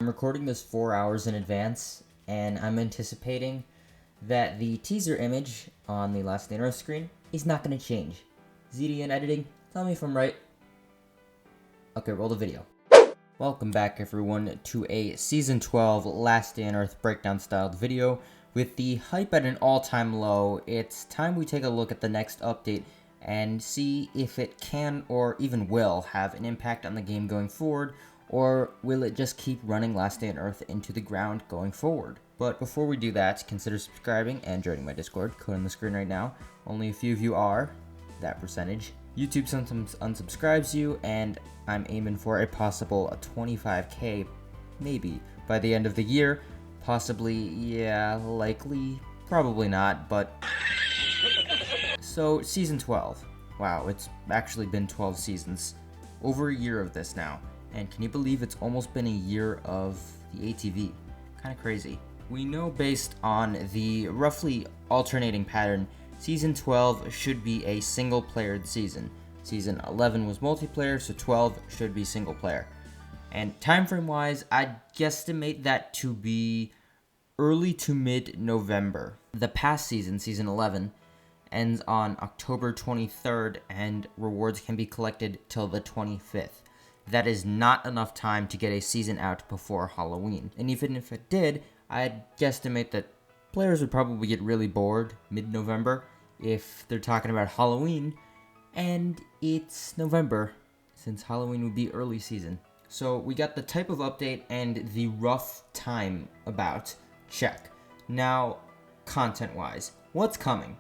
recording this 4 hours in advance, and I'm anticipating that the teaser image on the Last Day on Earth screen is not going to change. ZD editing, tell me if I'm right. Okay, roll the video. Welcome back everyone to a Season 12 Last Day on Earth breakdown styled video. With the hype at an all-time low, it's time we take a look at the next update and see if it can or even will have an impact on the game going forward, or will it just keep running Last Day on Earth into the ground going forward. But before we do that, consider subscribing and joining my Discord, code on the screen right now. Only a few of you are, that percentage. YouTube sometimes unsubscribes you, and I'm aiming for a possible 25k, maybe, by the end of the year. Possibly, yeah, likely, probably not, but... So, Season 12. Wow, it's actually been 12 seasons. Over a year of this now. And can you believe it's almost been a year of the ATV? Kinda crazy. We know based on the roughly alternating pattern, Season 12 should be a single-player season. Season 11 was multiplayer, so 12 should be single-player. And time frame-wise, I'd guesstimate that to be early to mid-November. The past season, Season 11, ends on October 23rd, and rewards can be collected till the 25th. That is not enough time to get a season out before Halloween. And even if it did, I'd guesstimate that players would probably get really bored mid-November if they're talking about Halloween, and it's November, since Halloween would be early season. So we got the type of update and the rough time about. Check. Now, content-wise, what's coming?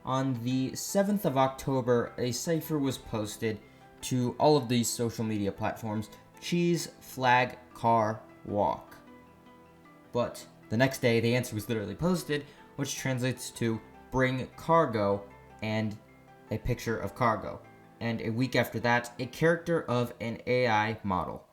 On the 7th of October, a cipher was posted to all of these social media platforms: cheese, flag, car, walk. But the next day, the answer was literally posted, which translates to bring cargo and a picture of cargo. And a week after that, a character of an AI model.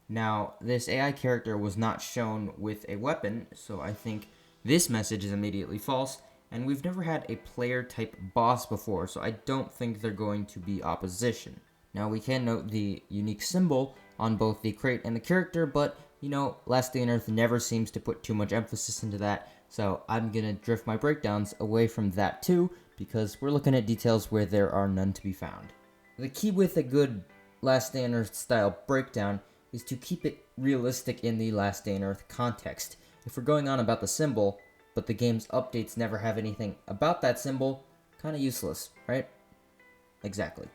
Now, this AI character was not shown with a weapon, so I think this message is immediately false, and we've never had a player-type boss before, so I don't think they're going to be opposition. Now, we can note the unique symbol on both the crate and the character, but, you know, Last Day on Earth never seems to put too much emphasis into that, so I'm gonna drift my breakdowns away from that too, because we're looking at details where there are none to be found. The key with a good Last Day on Earth style breakdown is to keep it realistic in the Last Day on Earth context. If we're going on about the symbol, but the game's updates never have anything about that symbol, kinda useless, right? Exactly.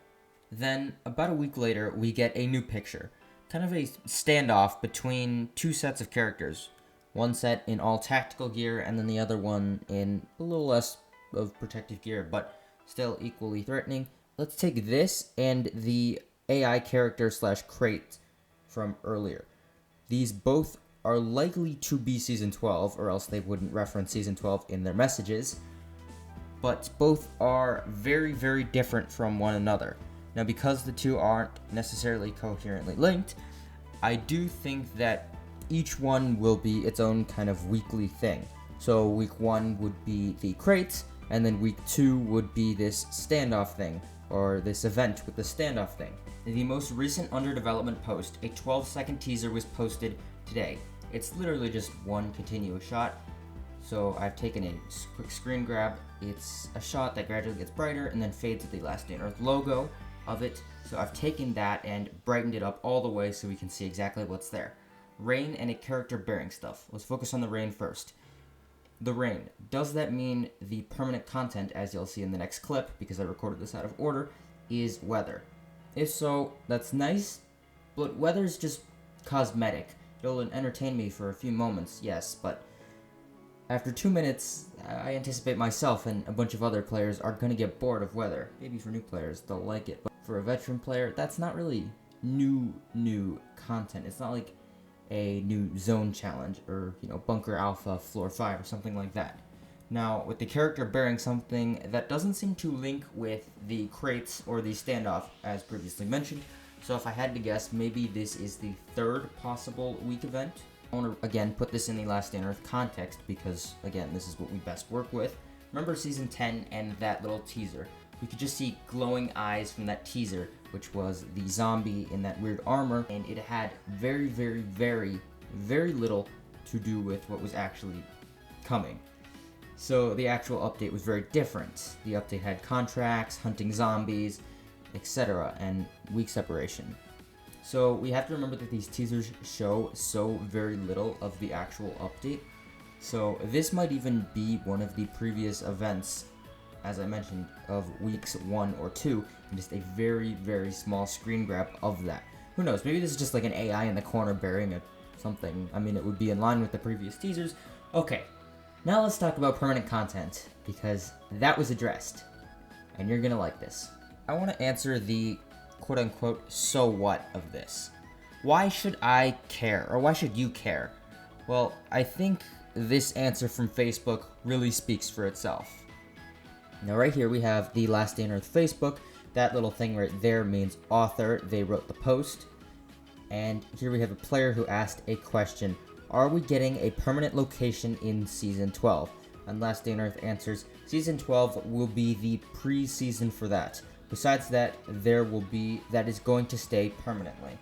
Then, about a week later, we get a new picture. Kind of a standoff between two sets of characters. One set in all tactical gear, and then the other one in a little less of protective gear, but still equally threatening. Let's take this and the AI character slash crate from earlier. These both are likely to be Season 12, or else they wouldn't reference Season 12 in their messages, but both are very, very different from one another. Now, because the two aren't necessarily coherently linked, I do think that each one will be its own kind of weekly thing. So week 1 would be the crates, and then week 2 would be this standoff thing, or this event with the standoff thing. The most recent under development post, a 12-second teaser, was posted today. It's literally just one continuous shot. So I've taken a quick screen grab. It's a shot that gradually gets brighter and then fades with the Last Day on Earth logo of it. So I've taken that and brightened it up all the way so we can see exactly what's there. Rain and a character bearing stuff. Let's focus on the rain first. The rain. Does that mean the permanent content, as you'll see in the next clip, because I recorded this out of order, is weather? If so, that's nice, but weather's just cosmetic. It'll entertain me for a few moments, yes, but after 2 minutes, I anticipate myself and a bunch of other players are going to get bored of weather. Maybe for new players, they'll like it, but for a veteran player, that's not really new content. It's not like a new zone challenge or, you know, Bunker Alpha Floor 5 or something like that. Now, with the character bearing something that doesn't seem to link with the crates or the standoff, as previously mentioned, so if I had to guess, maybe this is the third possible week event. I want to, again, put this in the Last Day on Earth context because, again, this is what we best work with. Remember Season 10 and that little teaser? We could just see glowing eyes from that teaser, which was the zombie in that weird armor, and it had very, very, very very little to do with what was actually coming. So the actual update was very different. The update had contracts, hunting zombies, etc., and week separation. So we have to remember that these teasers show so very little of the actual update. So this might even be one of the previous events, as I mentioned, of weeks 1 or 2, and just a very, very small screen grab of that. Who knows, maybe this is just like an AI in the corner burying something. I mean, it would be in line with the previous teasers. Okay, now let's talk about permanent content, because that was addressed, and you're gonna like this. I want to answer the quote-unquote so what of this. Why should I care, or why should you care? Well, I think this answer from Facebook really speaks for itself. Now right here we have the Last Day on Earth Facebook. That little thing right there means author, they wrote the post. And here we have a player who asked a question. Are we getting a permanent location in Season 12? And Last Day on Earth answers, Season 12 will be the pre-season for that. Besides that, that is going to stay permanently.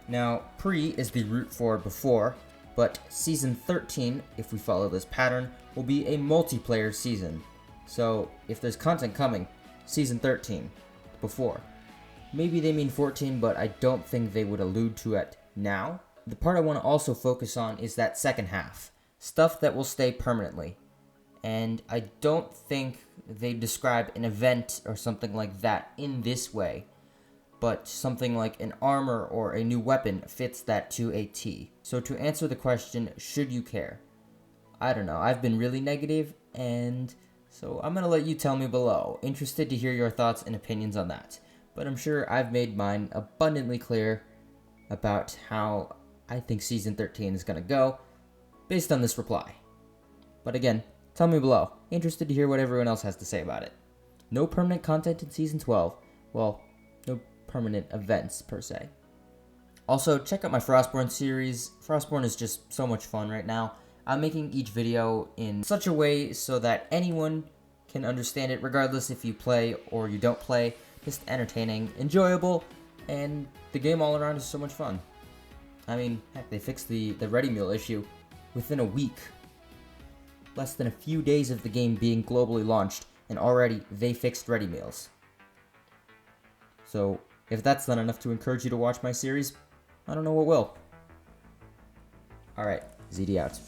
Now, pre is the root for before, but Season 13, if we follow this pattern, will be a multiplayer season. So, if there's content coming, Season 13, before. Maybe they mean 14, but I don't think they would allude to it now. The part I want to also focus on is that second half. Stuff that will stay permanently. And I don't think they describe an event or something like that in this way. But something like an armor or a new weapon fits that to a T. So to answer the question, should you care? I don't know, I've been really negative, and so I'm going to let you tell me below. Interested to hear your thoughts and opinions on that. But I'm sure I've made mine abundantly clear about how I think Season 13 is going to go, based on this reply. But again, tell me below. Interested to hear what everyone else has to say about it. No permanent content in Season 12. Well, no permanent events, per se. Also, check out my Frostborn series. Frostborn is just so much fun right now. I'm making each video in such a way so that anyone can understand it, regardless if you play or you don't play. Just entertaining, enjoyable, and the game all around is so much fun. I mean, heck, they fixed the ready meal issue within a week. Less than a few days of the game being globally launched, and already they fixed ready meals. So, if that's not enough to encourage you to watch my series, I don't know what will. Alright, ZD out.